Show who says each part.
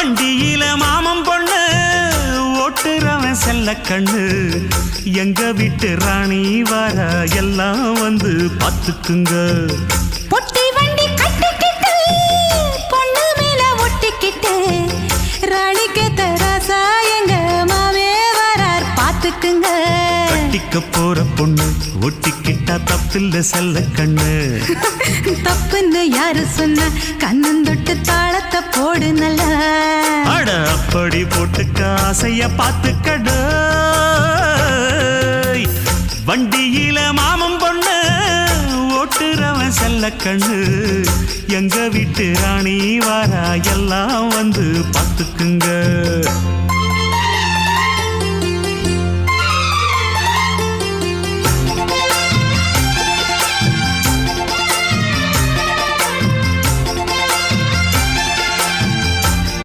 Speaker 1: வண்டியில மாமன் பொண்ணு ஓட்டுறவன் செல்ல கண்ணு எங்க வீட்டு ராணி வர எல்லாம் வந்து பார்த்துக்குங்க.
Speaker 2: பொட்டி வண்டி கட்டிக்கிட்டு பொண்ணு மேல ஒட்டிக்கிட்டு ராணிக்கு தராசா எங்க மாமே வரார் பார்த்துக்குங்க.
Speaker 1: கட்டிக்க போற பொண்ணு ஒட்டிக்கிட்டா தப்பில்ல செல்ல கண்ணு.
Speaker 2: தப்புன்னு யாரு சொன்ன கண்ணந்தொட்டு தாளத்தை போடு நல்லா.
Speaker 1: அட அப்படி போட்டுக்க ஆசைய பார்த்துக்கடு. வண்டியில மாமன் பொண்ணு ஓட்டுறவன் செல்ல கண்ணு எங்க வீட்டு ராணி வாரா எல்லாம் வந்து பார்த்துக்குங்க.